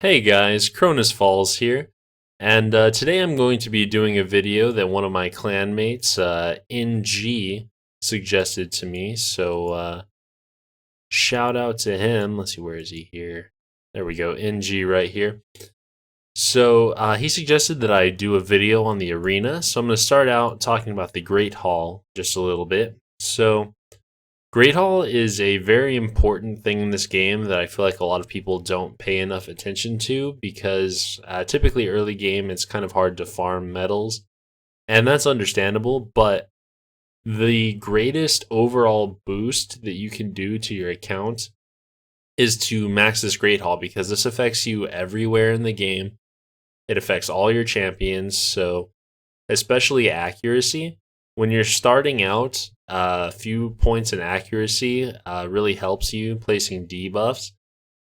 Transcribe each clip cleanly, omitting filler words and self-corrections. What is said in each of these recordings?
Hey guys, Cronus Falls here, and today I'm going to be doing a video that one of my clanmates, NG, suggested to me. So shout out to him. Let's see, where is he here? There we go, NG right here. So he suggested that I do a video on the arena. So I'm going to start out talking about the Great Hall just a little bit. So Great Hall is a very important thing in this game that I feel like a lot of people don't pay enough attention to because typically early game it's kind of hard to farm medals, and that's understandable, but the greatest overall boost that you can do to your account is to max this Great Hall because this affects you everywhere in the game. It affects all your champions, so especially accuracy. When you're starting out, a few points in accuracy really helps you placing debuffs.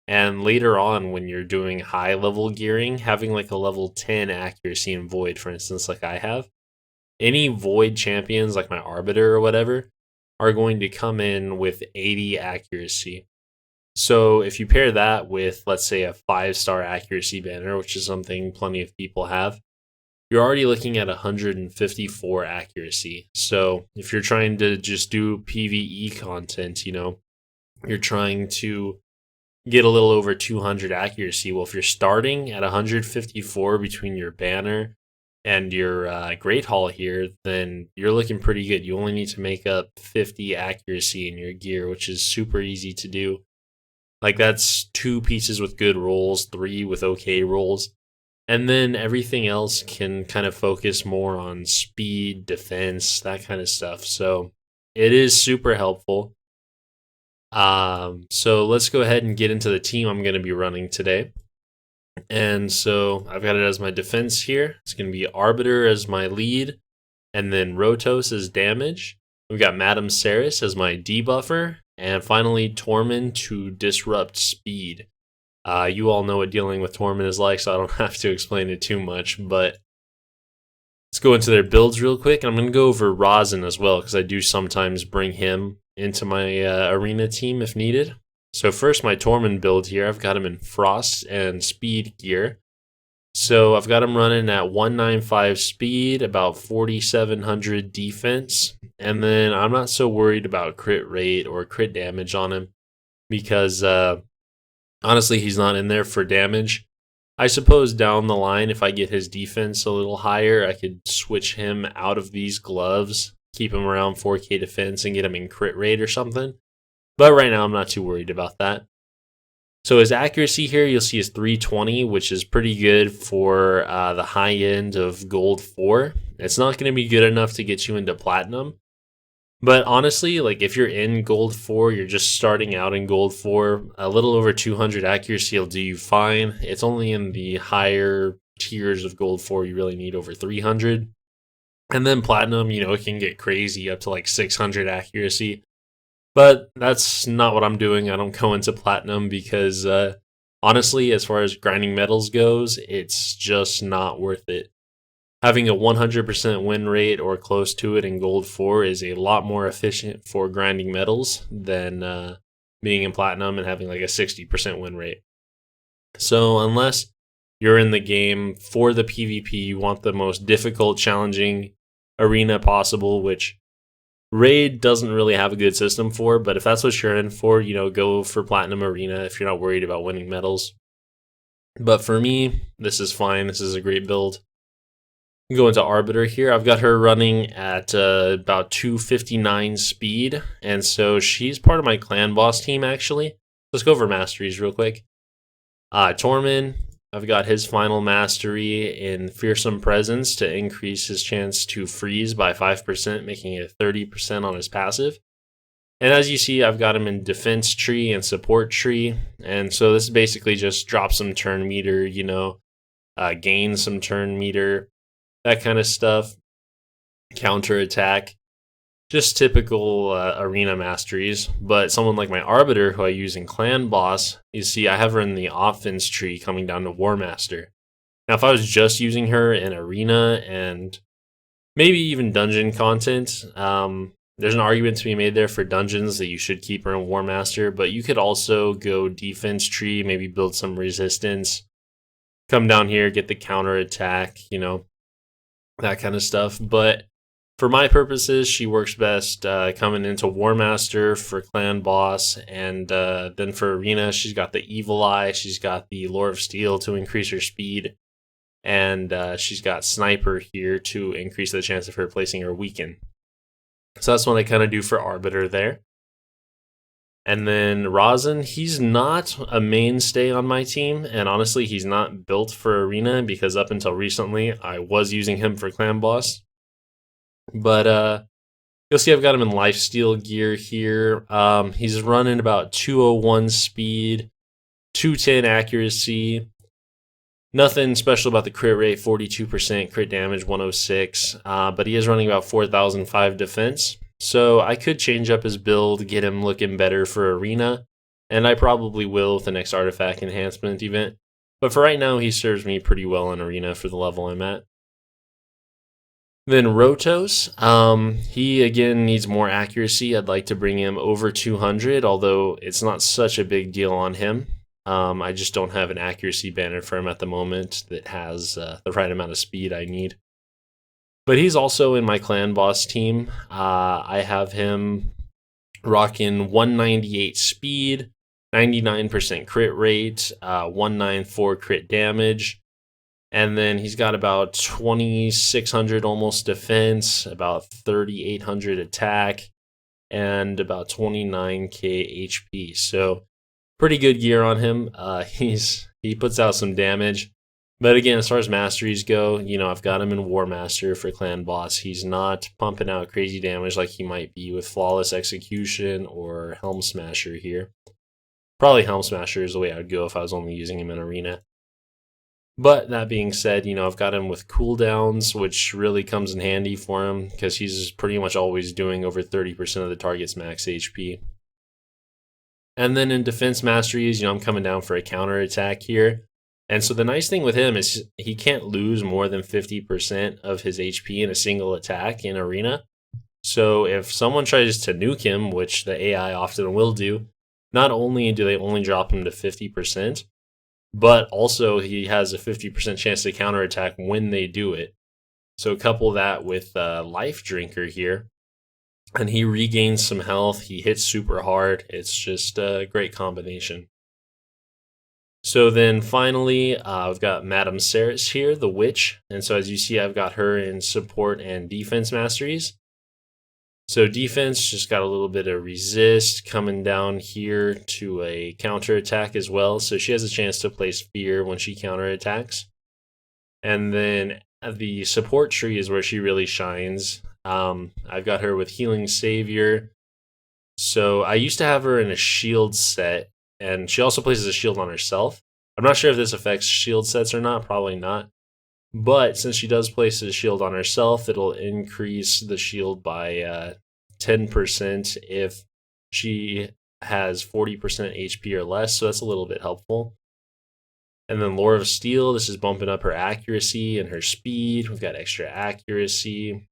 And later on, when you're doing high level gearing, having like a level 10 accuracy in Void, for instance, like I have, any Void champions like my Arbiter or whatever are going to come in with 80 accuracy. So if you pair that with, let's say, a 5-star accuracy banner, which is something plenty of people have, you're already looking at 154 accuracy. So if you're trying to just do PvE content, you're trying to get a little over 200 accuracy. Well, if you're starting at 154 between your banner and your Great Hall here, then you're looking pretty good. You only need to make up 50 accuracy in your gear, which is super easy to do. Like, that's 2 pieces with good rolls, 3 with okay rolls. And then everything else can kind of focus more on speed, defense, that kind of stuff. So it is super helpful. So let's go ahead and get into the team I'm going to be running today. And so I've got it as my defense here. It's going to be Arbiter as my lead, and then Rotos as damage. We've got Madame Ceres as my debuffer, and finally Tormund to disrupt speed. You all know what dealing with Tormund is like, so I don't have to explain it too much, but let's go into their builds real quick. I'm going to go over Rosin as well, because I do sometimes bring him into my arena team if needed. So first, my Tormund build here, I've got him in Frost and Speed gear. So I've got him running at 195 speed, about 4700 defense, and then I'm not so worried about crit rate or crit damage on him, because honestly, he's not in there for damage. I suppose down the line, if I get his defense a little higher, I could switch him out of these gloves, keep him around 4k defense, and get him in crit rate or something. But right now, I'm not too worried about that. So his accuracy here, you'll see is 320, which is pretty good for the high end of Gold 4. It's not going to be good enough to get you into Platinum. But honestly, like if you're in Gold 4, you're just starting out in Gold 4, a little over 200 accuracy will do you fine. It's only in the higher tiers of Gold 4 you really need over 300. And then Platinum, it can get crazy up to like 600 accuracy. But that's not what I'm doing. I don't go into Platinum because honestly, as far as grinding medals goes, it's just not worth it. Having a 100% win rate or close to it in Gold 4 is a lot more efficient for grinding medals than being in Platinum and having like a 60% win rate. So unless you're in the game for the PvP, you want the most difficult, challenging arena possible, which Raid doesn't really have a good system for, but if that's what you're in for, go for Platinum Arena if you're not worried about winning medals. But for me, this is fine. This is a great build. Go into Arbiter here. I've got her running at about 259 speed, and so she's part of my clan boss team, actually. Let's go over masteries real quick. Tormund, I've got his final mastery in Fearsome Presence to increase his chance to freeze by 5%, making it 30% on his passive. And as you see, I've got him in Defense Tree and Support Tree, and so this basically just drops some turn meter, gain some turn meter, that kind of stuff, counter attack, just typical arena masteries. But someone like my Arbiter, who I use in Clan Boss, you see I have her in the offense tree coming down to War Master. Now if I was just using her in arena and maybe even dungeon content, there's an argument to be made there for dungeons that you should keep her in War Master, but you could also go defense tree, maybe build some resistance, come down here, get the counter attack, that kind of stuff. But for my purposes, she works best coming into War Master for Clan Boss, and then for Arena, she's got the Evil Eye, she's got the Lore of Steel to increase her speed, and she's got Sniper here to increase the chance of her placing her weaken. So that's what I kind of do for Arbiter there. And then Rossin, he's not a mainstay on my team, and honestly, he's not built for Arena because up until recently, I was using him for Clan Boss. But you'll see I've got him in lifesteal gear here. He's running about 201 speed, 210 accuracy. Nothing special about the crit rate, 42% crit damage, 106. But he is running about 4,005 defense. So I could change up his build, get him looking better for Arena, and I probably will with the next artifact enhancement event. But for right now, he serves me pretty well in Arena for the level I'm at. Then Rotos, he again needs more accuracy. I'd like to bring him over 200, although it's not such a big deal on him. I just don't have an accuracy banner for him at the moment that has the right amount of speed I need. But he's also in my Clan Boss team. I have him rocking 198 speed, 99% crit rate, 194 crit damage. And then he's got about 2,600 almost defense, about 3,800 attack, and about 29k HP. So pretty good gear on him. He puts out some damage. But again, as far as masteries go, I've got him in War Master for Clan Boss. He's not pumping out crazy damage like he might be with Flawless Execution or Helm Smasher here. Probably Helm Smasher is the way I would go if I was only using him in Arena. But that being said, I've got him with cooldowns, which really comes in handy for him because he's pretty much always doing over 30% of the target's max HP. And then in defense masteries, I'm coming down for a counter attack here. And so the nice thing with him is he can't lose more than 50% of his HP in a single attack in Arena. So if someone tries to nuke him, which the AI often will do, not only do they only drop him to 50%, but also he has a 50% chance to counterattack when they do it. So couple that with Life Drinker here, and he regains some health. He hits super hard. It's just a great combination. So then finally, I've got Madame Ceres here, the Witch. And so as you see, I've got her in support and defense masteries. So defense, just got a little bit of resist coming down here to a counterattack as well. So she has a chance to place fear when she counterattacks. And then the support tree is where she really shines. I've got her with Healing Savior. So I used to have her in a shield set, and she also places a shield on herself. I'm not sure if this affects shield sets or not, probably not. But since she does place a shield on herself, it'll increase the shield by 10% if she has 40% HP or less, so that's a little bit helpful. And then Lore of Steel, this is bumping up her accuracy and her speed. We've got extra accuracy,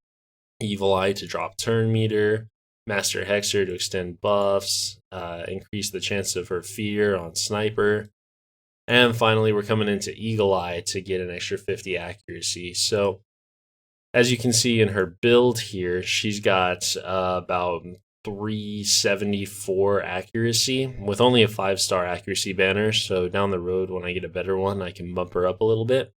Evil Eye to drop turn meter, Master Hexer to extend buffs, increase the chance of her fear on Sniper. And finally, we're coming into Eagle Eye to get an extra 50 accuracy. So as you can see in her build here, she's got about 374 accuracy with only a 5-star accuracy banner. So down the road, when I get a better one, I can bump her up a little bit.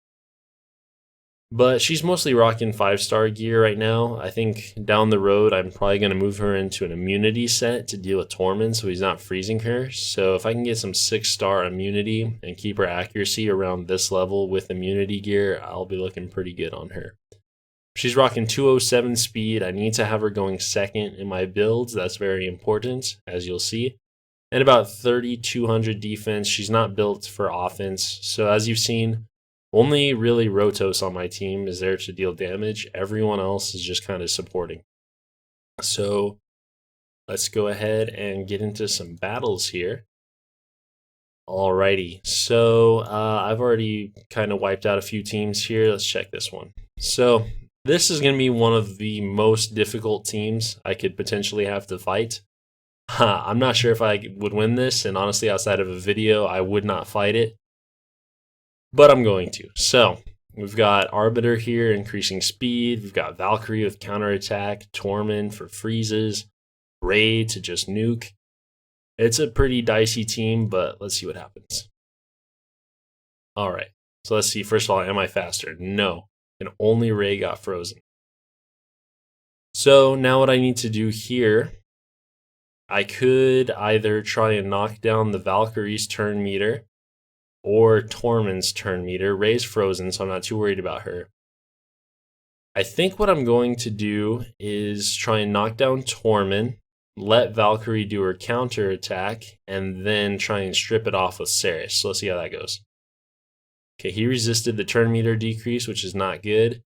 But she's mostly rocking 5-star gear right now. I think down the road, I'm probably going to move her into an immunity set to deal with Tormund so he's not freezing her. So if I can get some 6-star immunity and keep her accuracy around this level with immunity gear, I'll be looking pretty good on her. She's rocking 207 speed. I need to have her going second in my builds. That's very important, as you'll see. And about 3,200 defense. She's not built for offense. So as you've seen, only really Rotos on my team is there to deal damage. Everyone else is just kind of supporting. So let's go ahead and get into some battles here. Alrighty, so I've already kind of wiped out a few teams here. Let's check this one. So this is going to be one of the most difficult teams I could potentially have to fight. I'm not sure if I would win this, and honestly, outside of a video, I would not fight it. but I'm going to. So we've got Arbiter here, increasing speed. We've got Valkyrie with counterattack, Tormund for freezes, Ray to just nuke. It's a pretty dicey team, but let's see what happens. All right, so let's see. First of all, am I faster? No, and only Ray got frozen. So now what I need to do here, I could either try and knock down the Valkyrie's turn meter or Tormund's turn meter. Ray's frozen, so I'm not too worried about her. I think what I'm going to do is try and knock down Tormund, let Valkyrie do her counter attack, and then try and strip it off with Seris. So let's see how that goes. Okay, he resisted the turn meter decrease, which is not good.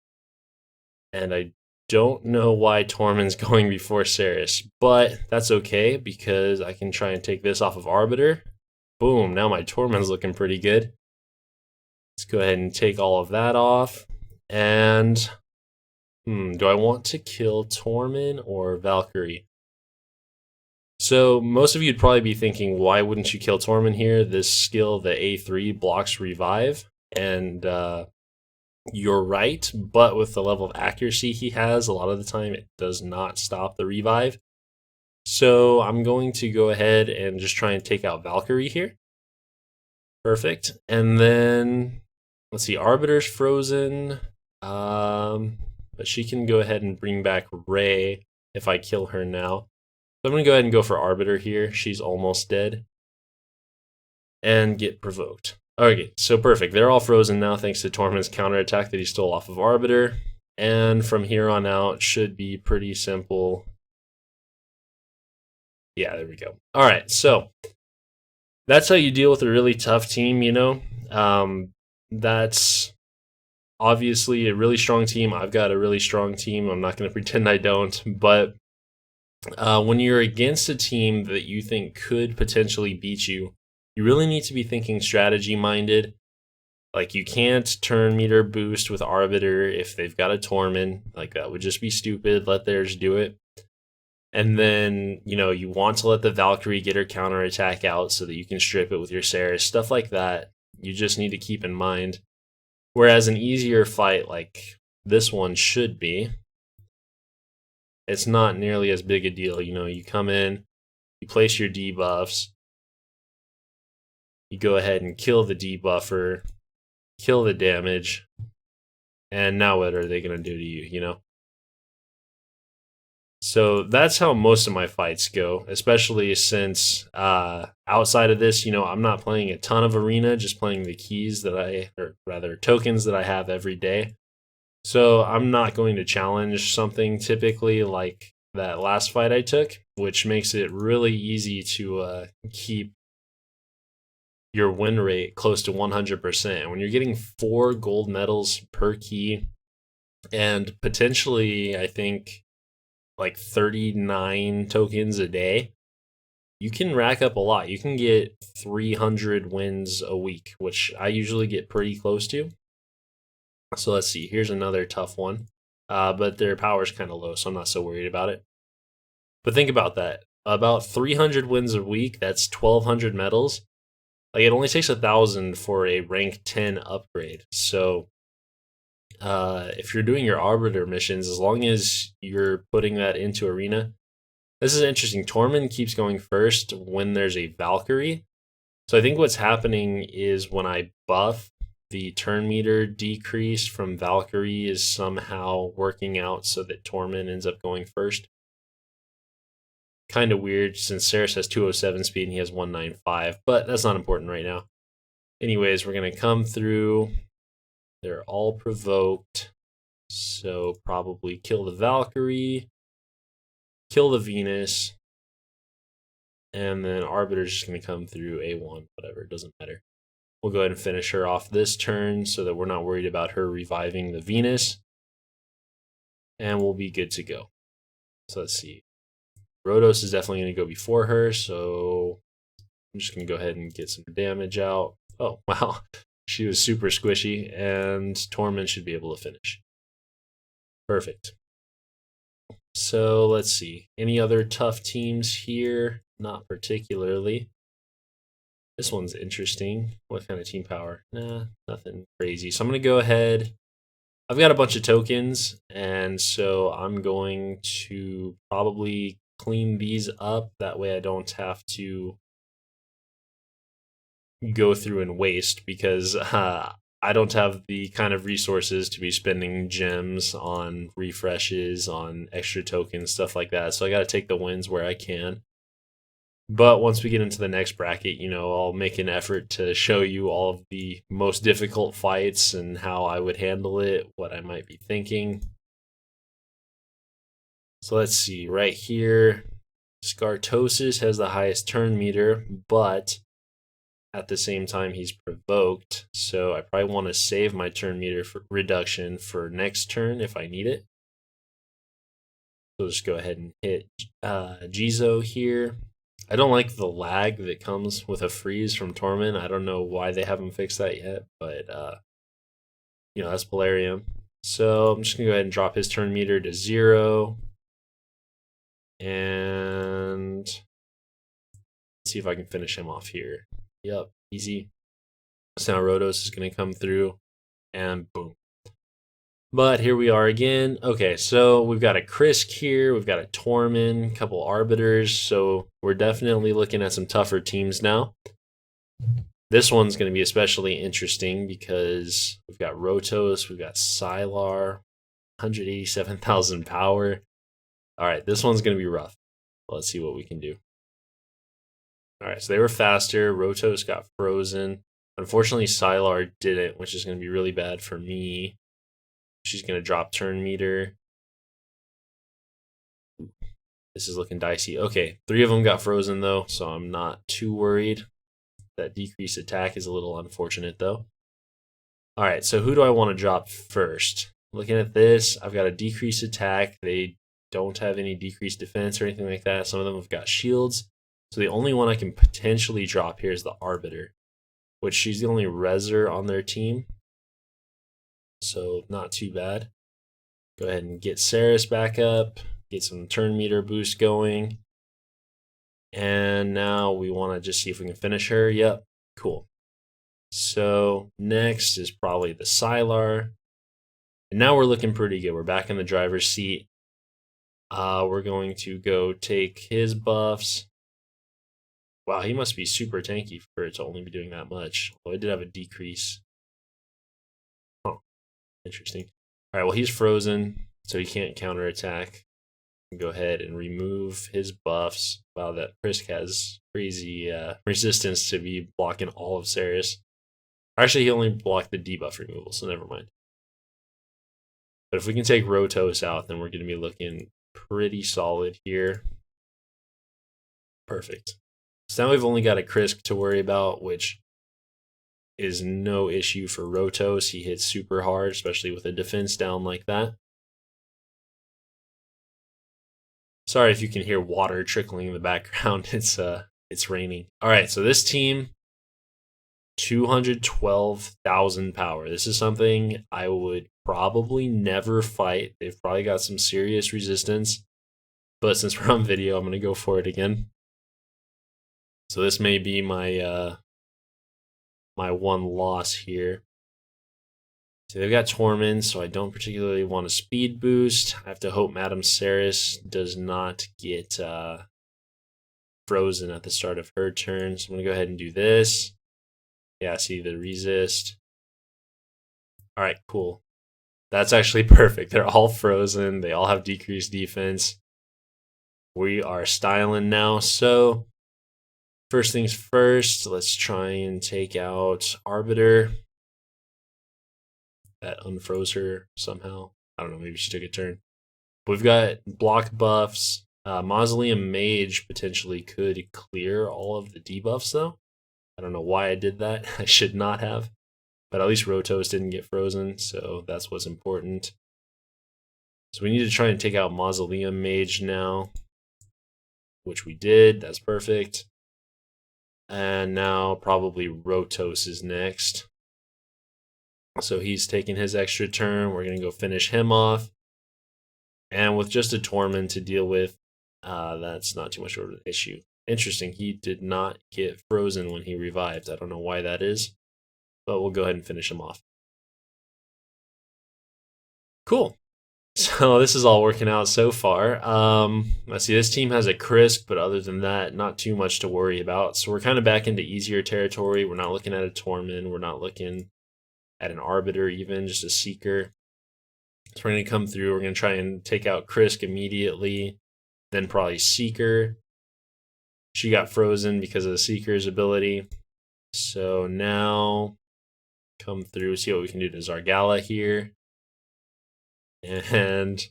And I don't know why Tormund's going before Seris, but that's okay because I can try and take this off of Arbiter. Boom, now my Tormund's looking pretty good. Let's go ahead and take all of that off. And do I want to kill Tormund or Valkyrie? So most of you would probably be thinking, why wouldn't you kill Tormund here? This skill, the A3, blocks revive, and you're right, but with the level of accuracy he has, a lot of the time it does not stop the revive. So I'm going to go ahead and just try and take out Valkyrie here. Perfect. And then, let's see, Arbiter's frozen, but she can go ahead and bring back Ray if I kill her now. So I'm going to go ahead and go for Arbiter here. She's almost dead. And get provoked. Okay, so perfect. They're all frozen now thanks to Tormund's counterattack that he stole off of Arbiter. And from here on out, should be pretty simple. Yeah, there we go. All right, so that's how you deal with a really tough team, you know. That's obviously a really strong team. I've got a really strong team. I'm not going to pretend I don't. But when you're against a team that you think could potentially beat you, you really need to be thinking strategy minded. Like, you can't turn meter boost with Arbiter if they've got a Tormund. Like, that would just be stupid. Let theirs do it. And then, you know, you want to let the Valkyrie get her counterattack out so that you can strip it with your Seris. Stuff like that, you just need to keep in mind. Whereas an easier fight like this one should be, it's not nearly as big a deal. You know, you come in, you place your debuffs, you go ahead and kill the debuffer, kill the damage, and now what are they going to do to you, you know? So that's how most of my fights go, especially since outside of this, you know, I'm not playing a ton of Arena, just playing the keys that or rather tokens that I have every day. So I'm not going to challenge something typically like that last fight I took, which makes it really easy to keep your win rate close to 100%. When you're getting 4 gold medals per key and potentially, I think, like 39 tokens a day, you can rack up a lot. You can get 300 wins a week, which I usually get pretty close to. So let's see. Here's another tough one, but their power's kind of low, so I'm not so worried about it. But think about that. About 300 wins a week, that's 1,200 medals. Like, it only takes 1,000 for a rank 10 upgrade. So if you're doing your Arbiter missions, as long as you're putting that into Arena, this is interesting. Tormund keeps going first when there's a Valkyrie. So I think what's happening is when I buff, the turn meter decrease from Valkyrie is somehow working out so that Tormund ends up going first. Kind of weird since Seris has 207 speed and he has 195, but that's not important right now. Anyways, we're going to come through. They're all provoked, so probably kill the Valkyrie, kill the Venus, and then Arbiter's just going to come through A1, whatever, it doesn't matter. We'll go ahead and finish her off this turn so that we're not worried about her reviving the Venus, and we'll be good to go. So let's see. Rhodos is definitely going to go before her, so I'm just going to go ahead and get some damage out. Oh, wow. She was super squishy, and Tormund should be able to finish. Perfect. So let's see. Any other tough teams here? Not particularly. This one's interesting. What kind of team power? Nah, nothing crazy. So I'm going to go ahead. I've got a bunch of tokens, and so I'm going to probably clean these up. That way I don't have to go through and waste, because I don't have the kind of resources to be spending gems on refreshes, on extra tokens, stuff like that. So I got to take the wins where I can. But once we get into the next bracket, I'll make an effort to show you all of the most difficult fights and how I would handle it, what I might be thinking. So let's see, right here, Skartosis has the highest turn meter, but at the same time he's provoked. So I probably want to save my turn meter for reduction for next turn if I need it. So just go ahead and hit Jizo here. I don't like the lag that comes with a freeze from Torment. I don't know why they haven't fixed that yet, but that's Polarium. So I'm just gonna go ahead and drop his turn meter to 0. And see if I can finish him off here. Yep, easy. So now Rotos is gonna come through, and boom. But here we are again. Okay, so we've got a Krisk here, we've got a Torment, a couple Arbiters, so we're definitely looking at some tougher teams now. This one's going to be especially interesting because we've got Rotos, we've got Sylar, 187,000 power. All right, this one's going to be rough. Let's see what we can do. All right, so they were faster. Rotos got frozen. Unfortunately, Sylar didn't, which is going to be really bad for me. She's going to drop turn meter. This is looking dicey. Okay, 3 of them got frozen, though, so I'm not too worried. That decreased attack is a little unfortunate, though. All right, so who do I want to drop first? Looking at this, I've got a decreased attack. They don't have any decreased defense or anything like that. Some of them have got shields. So the only one I can potentially drop here is the Arbiter, which she's the only Reser on their team. So not too bad. Go ahead and get Saris back up, get some turn meter boost going. And now we want to just see if we can finish her. Yep, cool. So next is probably the Sylar. And now we're looking pretty good. We're back in the driver's seat. We're going to go take his buffs. Wow, he must be super tanky for it to only be doing that much. Although I did have a decrease. Huh, interesting. All right, well, he's frozen, so he can't counterattack. Go ahead and remove his buffs. Wow, that Krisk has crazy resistance to be blocking all of Saris. Actually, he only blocked the debuff removal, so never mind. But if we can take Rotos out, then we're going to be looking pretty solid here. Perfect. So now we've only got a Krisk to worry about, which is no issue for Rotos. He hits super hard, especially with a defense down like that. Sorry if you can hear water trickling in the background. It's raining. All right, so this team, 212,000 power. This is something I would probably never fight. They've probably got some serious resistance, but since we're on video, I'm going to go for it again. So this may be my my one loss here. So they've got Torment, so I don't particularly want a speed boost. I have to hope Madame Saris does not get frozen at the start of her turn. So I'm going to go ahead and do this. Yeah, see the resist. All right, cool. That's actually perfect. They're all frozen. They all have decreased defense. We are styling now. So first things first, let's try and take out Arbiter. That unfroze her somehow. I don't know, maybe she took a turn. But we've got block buffs. Mausoleum Mage potentially could clear all of the debuffs, though. I don't know why I did that. I should not have. But at least Rotos didn't get frozen, so that's what's important. So we need to try and take out Mausoleum Mage now, which we did. That's perfect. And now probably Rotos is next. So he's taking his extra turn. We're going to go finish him off. And with just a Torment to deal with, that's not too much of an issue. Interesting, he did not get frozen when he revived. I don't know why that is, but we'll go ahead and finish him off. Cool. So this is all working out so far. Let's see, this team has a Krisk, but other than that, not too much to worry about. So we're kind of back into easier territory. We're not looking at a Tormund. We're not looking at an Arbiter even, just a Seeker. So we're going to come through. We're going to try and take out Krisk immediately, then probably Seeker. She got frozen because of the Seeker's ability. So now come through, see what we can do to Zargala here. And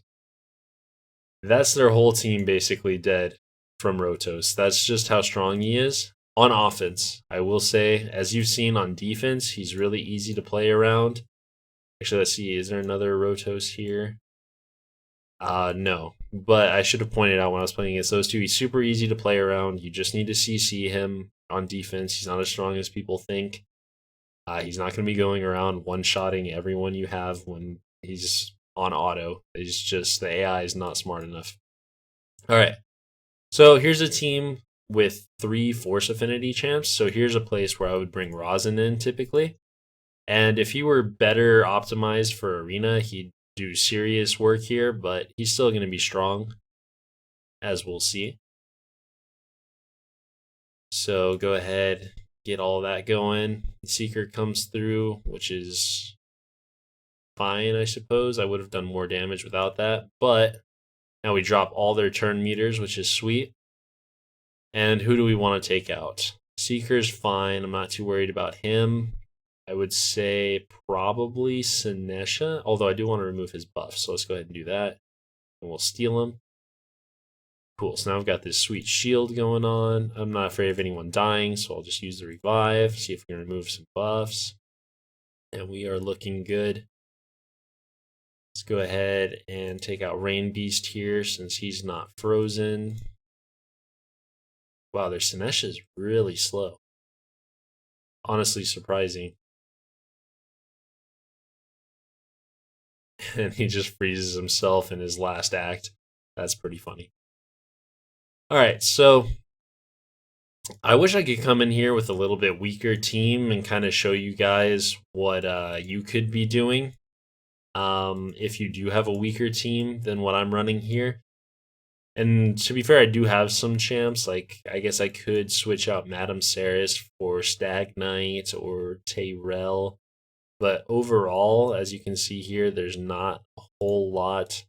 that's their whole team basically dead from Rotos. That's just how strong he is. On offense, I will say, as you've seen on defense, he's really easy to play around. Actually, let's see, is there another Rotos here? No, but I should have pointed out when I was playing against those two, he's super easy to play around. You just need to CC him on defense. He's not as strong as people think. He's not going to be going around one-shotting everyone you have when he's on auto. It's just the AI is not smart enough. All right, so here's a team with 3 Force Affinity champs. So here's a place where I would bring Rosin in typically. And if he were better optimized for Arena, he'd do serious work here, but he's still going to be strong, as we'll see. So go ahead, get all that going. Seeker comes through, which is fine, I suppose. I would have done more damage without that, but now we drop all their turn meters, which is sweet. And who do we want to take out? Seeker's fine. I'm not too worried about him. I would say probably Sinesha, although I do want to remove his buff, so let's go ahead and do that. And we'll steal him. Cool, so now I've got this sweet shield going on. I'm not afraid of anyone dying, so I'll just use the revive, see if we can remove some buffs. And we are looking good. Let's go ahead and take out Rain Beast here since he's not frozen. Wow, their Sinesha is really slow. Honestly surprising. And he just freezes himself in his last act. That's pretty funny. All right, so I wish I could come in here with a little bit weaker team and kind of show you guys what you could be doing if you do have a weaker team than what I'm running here. And to be fair, I do have some champs. Like, I guess I could switch out Madame Ceres for Stag Knight or Tyrell. But overall, as you can see here, there's not a whole lot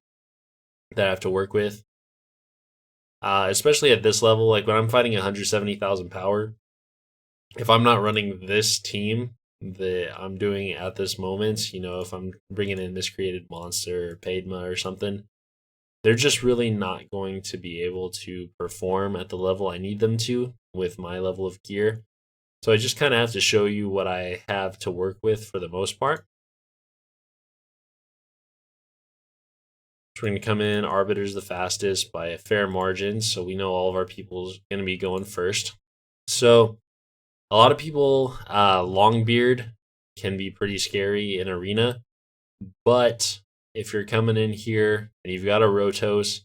that I have to work with. Especially at this level, like when I'm fighting 170,000 power, if I'm not running this team that I'm doing at this moment, you know, if I'm bringing in Miscreated Monster or Padma or something, they're just really not going to be able to perform at the level I need them to with my level of gear. So I just kind of have to show you what I have to work with for the most part. So we're going to come in, Arbiter's the fastest by a fair margin, so we know all of our people are going to be going first. So a lot of people, Longbeard can be pretty scary in Arena, but if you're coming in here and you've got a Rotos,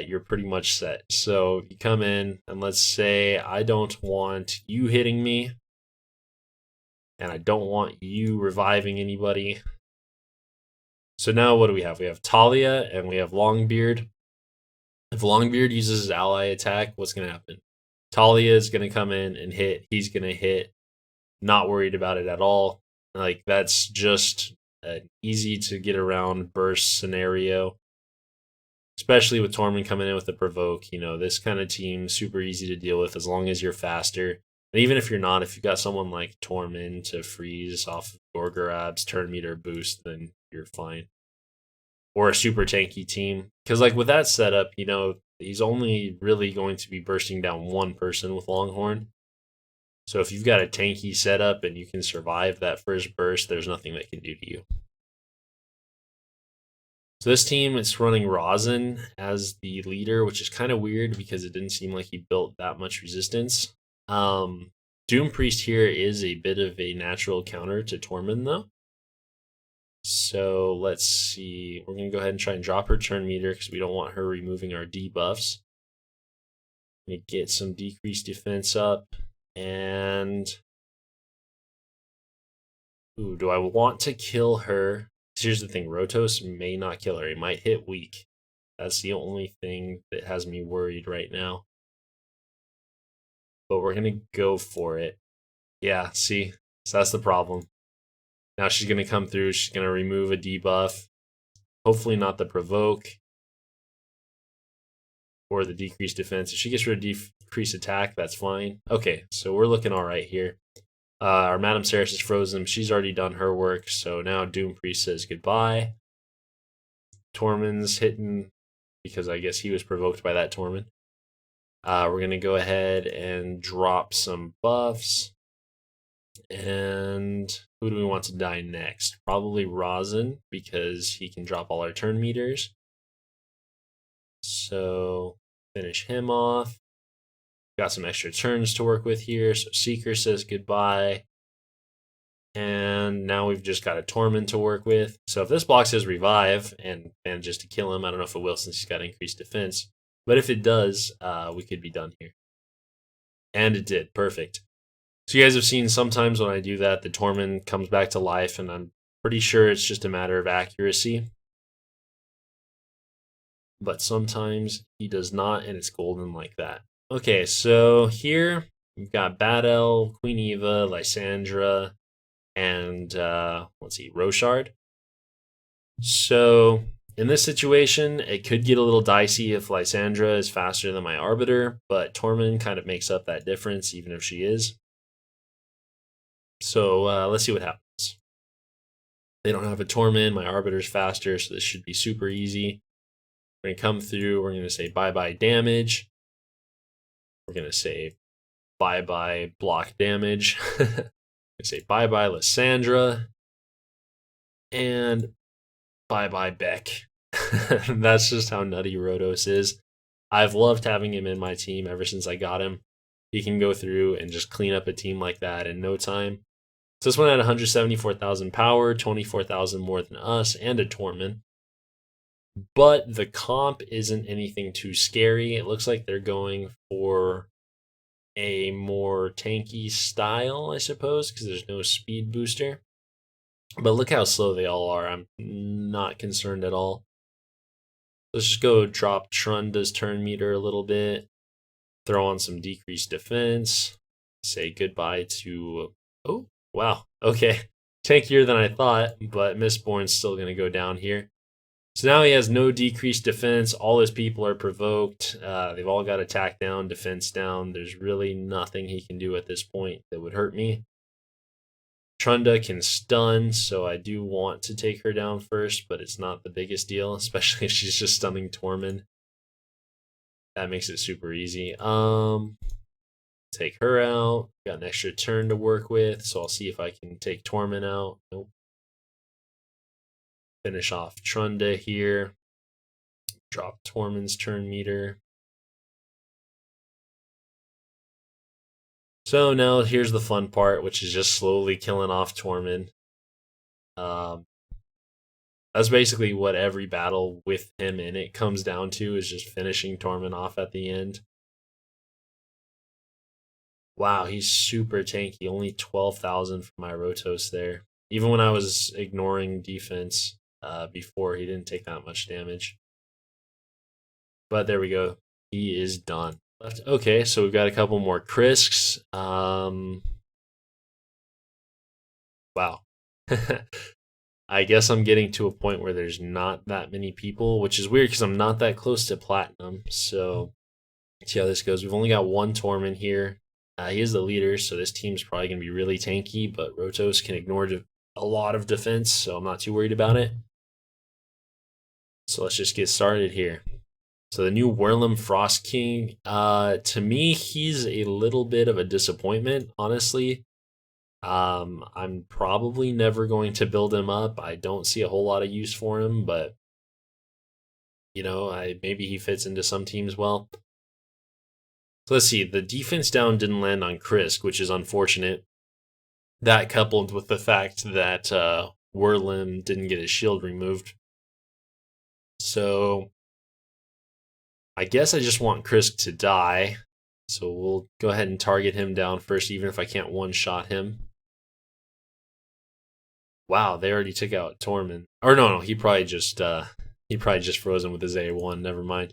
you're pretty much set. So you come in and let's say I don't want you hitting me and I don't want you reviving anybody. So now what do we have? We have Talia and we have Longbeard. If Longbeard uses his ally attack, what's going to happen? Talia is going to come in and hit. He's going to hit. Not worried about it at all. Like, that's just an easy to get around burst scenario. Especially with Tormund coming in with the provoke, you know, this kind of team, super easy to deal with as long as you're faster. And even if you're not, if you got someone like Tormund to freeze off of Gorgorab's turn meter boost, then you're fine. Or a super tanky team. Because, like, with that setup, you know, he's only really going to be bursting down one person with Longhorn. So if you've got a tanky setup and you can survive that first burst, there's nothing that can do to you. So this team, it's running Rosin as the leader, which is kind of weird because it didn't seem like he built that much resistance. Doom Priest here is a bit of a natural counter to Tormund, though. So let's see. We're going to go ahead and try and drop her turn meter because we don't want her removing our debuffs. Gonna get some decreased defense up. And ooh, do I want to kill her? Here's the thing, Rotos may not kill her. He might hit weak. That's the only thing that has me worried right now. But we're gonna go for it. Yeah, see? So that's the problem. Now she's gonna come through, she's gonna remove a debuff. Hopefully not the provoke. Or the decreased defense. If she gets rid of decreased attack, that's fine. Okay, so we're looking alright here. Our Madame Ceres is frozen. She's already done her work, so now Doom Priest says goodbye. Tormund's hitting because I guess he was provoked by that Tormund. We're going to go ahead and drop some buffs. And who do we want to die next? Probably Rosin, because he can drop all our turn meters. So finish him off. Got some extra turns to work with here. So Seeker says goodbye. And now we've just got a Tormund to work with. So if this block says revive and manages to kill him, I don't know if it will since he's got increased defense. But if it does, we could be done here. And it did. Perfect. So you guys have seen sometimes when I do that, the Tormund comes back to life, and I'm pretty sure it's just a matter of accuracy. But sometimes he does not, and it's golden like that. Okay, so here we've got Battle, Queen Eva, Lysandra, and let's see, Roshard. So in this situation, it could get a little dicey if Lysandra is faster than my Arbiter, but Tormund kind of makes up that difference, even if she is. So let's see what happens. They don't have a Tormund, my Arbiter's faster, so this should be super easy. We're going to come through, we're going to say bye-bye damage. We're going to say bye-bye block damage. We're going to say bye-bye Lysandra. And bye-bye Beck. That's just how nutty Rotos is. I've loved having him in my team ever since I got him. He can go through and just clean up a team like that in no time. So this one had 174,000 power, 24,000 more than us, and a Tormund. But the comp isn't anything too scary. It looks like they're going for a more tanky style, I suppose, because there's no speed booster. But look how slow they all are. I'm not concerned at all. Let's just go drop Trunda's turn meter a little bit. Throw on some decreased defense. Say goodbye to... Oh, wow. Okay. Tankier than I thought, but Mistborn's still going to go down here. So now he has no decreased defense. All his people are provoked. They've all got attack down, defense down. There's really nothing he can do at this point that would hurt me. Trunda can stun, so I do want to take her down first, but it's not the biggest deal, especially if she's just stunning Tormund. That makes it super easy. Take her out. Got an extra turn to work with, so I'll see if I can take Tormund out. Nope. Finish off Trunda here. Drop Tormund's turn meter. So now here's the fun part, which is just slowly killing off Tormund. That's basically what every battle with him in it comes down to, is just finishing Tormund off at the end. Wow, he's super tanky. Only 12,000 for my Rotos there. Even when I was ignoring defense before, he didn't take that much damage. But there we go. He is done. Okay, so we've got a couple more Krisks. Wow. I guess I'm getting to a point where there's not that many people, which is weird because I'm not that close to Platinum. So let's see how this goes. We've only got one Tormund here. He is the leader, so this team's probably going to be really tanky, but Rotos can ignore a lot of defense, so I'm not too worried about it. So let's just get started here. So the new Wirlam Frost King, to me, he's a little bit of a disappointment, honestly. I'm probably never going to build him up. I don't see a whole lot of use for him, but you know, maybe he fits into some teams well. So let's see, the defense down didn't land on Krisk, which is unfortunate. That coupled with the fact that Wirlam didn't get his shield removed. So I guess I just want Krisk to die. So we'll go ahead and target him down first, even if I can't one-shot him. Wow, they already took out Tormund. Or no, he probably just frozen with his A1. Never mind.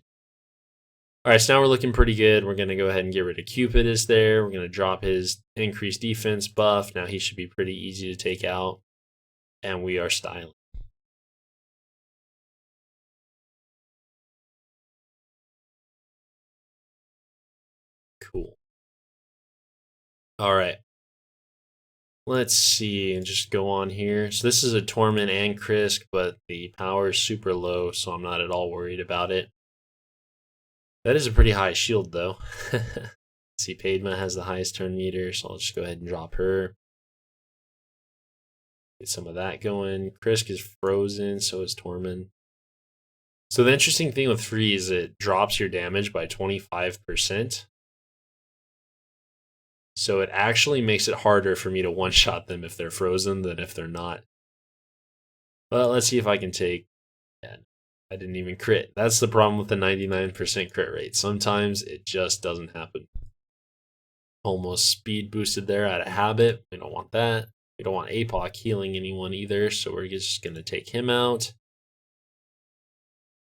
All right, so now we're looking pretty good. We're going to go ahead and get rid of Cupid is there. We're going to drop his increased defense buff. Now he should be pretty easy to take out. And we are styling. Cool. All right. Let's see and just go on here. So this is a Tormund and Krisk, but the power is super low, so I'm not at all worried about it. That is a pretty high shield, though. See, Padma has the highest turn meter, so I'll just go ahead and drop her. Get some of that going. Krisk is frozen, so is Tormund. So the interesting thing with freeze, it drops your damage by 25%. So it actually makes it harder for me to one-shot them if they're frozen than if they're not. Well, let's see if I can take... Yeah, I didn't even crit. That's the problem with the 99% crit rate. Sometimes it just doesn't happen. Almost speed boosted there out of habit. We don't want that. We don't want APOC healing anyone either, so we're just going to take him out.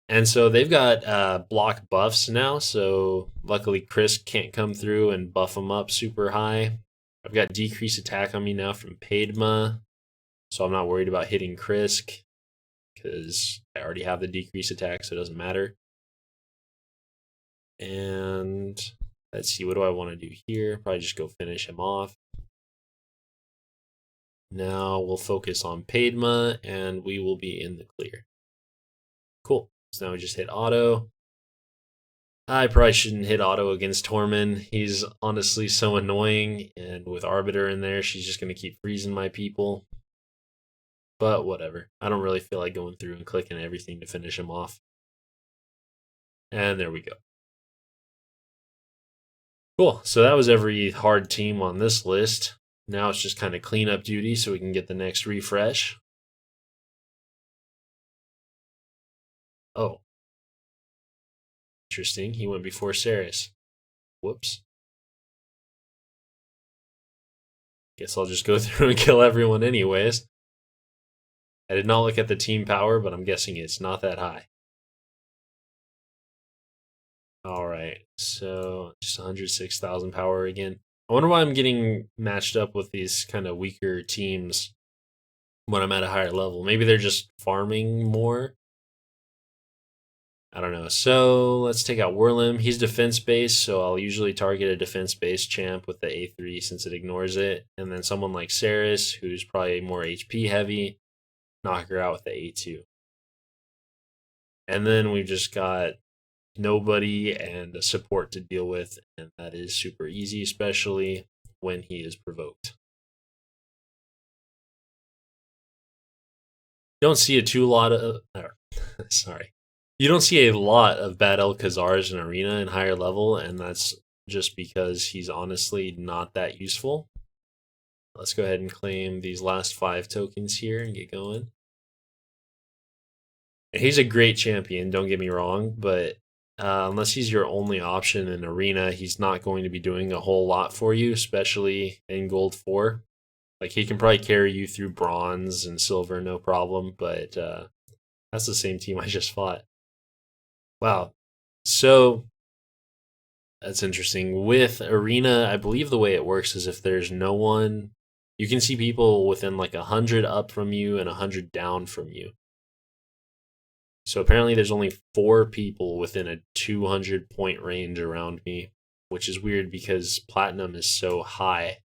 And so they've got block buffs now, so luckily Krisk can't come through and buff them up super high. I've got decreased attack on me now from Padma, so I'm not worried about hitting Krisk because I already have the decreased attack, so it doesn't matter. And let's see, what do I want to do here? Probably just go finish him off. Now we'll focus on Padma, and we will be in the clear. Cool. So now we just hit auto. I probably shouldn't hit auto against Tormund. He's honestly so annoying, and with Arbiter in there, she's just going to keep freezing my people. But whatever. I don't really feel like going through and clicking everything to finish him off. And there we go. Cool. So that was every hard team on this list. Now it's just kind of cleanup duty so we can get the next refresh. Oh. Interesting. He went before Cerys. Whoops. Guess I'll just go through and kill everyone anyways. I did not look at the team power, but I'm guessing it's not that high. Alright, so just 106,000 power again. I wonder why I'm getting matched up with these kind of weaker teams when I'm at a higher level. Maybe they're just farming more. I don't know. So let's take out Wirlim. He's defense-based, so I'll usually target a defense-based champ with the A3 since it ignores it. And then someone like Cerys, who's probably more HP heavy, knock her out with the A2. And then we've just got nobody and a support to deal with, and that is super easy, especially when he is provoked. Don't see You don't see a lot of bad El-Khazars in Arena in higher level, and that's just because he's honestly not that useful. Let's go ahead and claim these last 5 tokens here and get going. He's a great champion, don't get me wrong, but unless he's your only option in Arena, he's not going to be doing a whole lot for you, especially in Gold 4. Like, he can probably carry you through Bronze and Silver, no problem, but that's the same team I just fought. Wow. So, that's interesting. With Arena, I believe the way it works is if there's no one, you can see people within like 100 up from you and 100 down from you. So apparently there's only 4 people within a 200 point range around me, which is weird because Platinum is so high.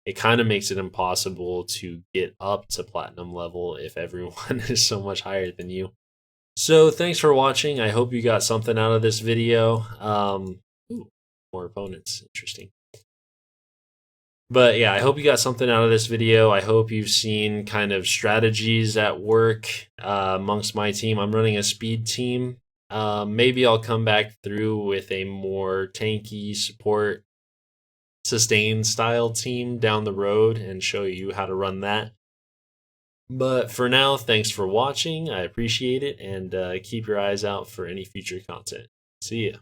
It kind of makes it impossible to get up to Platinum level if everyone is so much higher than you. So thanks for watching. I hope you got something out of this video. More opponents. Interesting. But yeah, I hope you got something out of this video. I hope you've seen kind of strategies at work amongst my team. I'm running a speed team. Maybe I'll come back through with a more tanky support sustain style team down the road and show you how to run that. But for now, thanks for watching. I appreciate it, and keep your eyes out for any future content. See ya.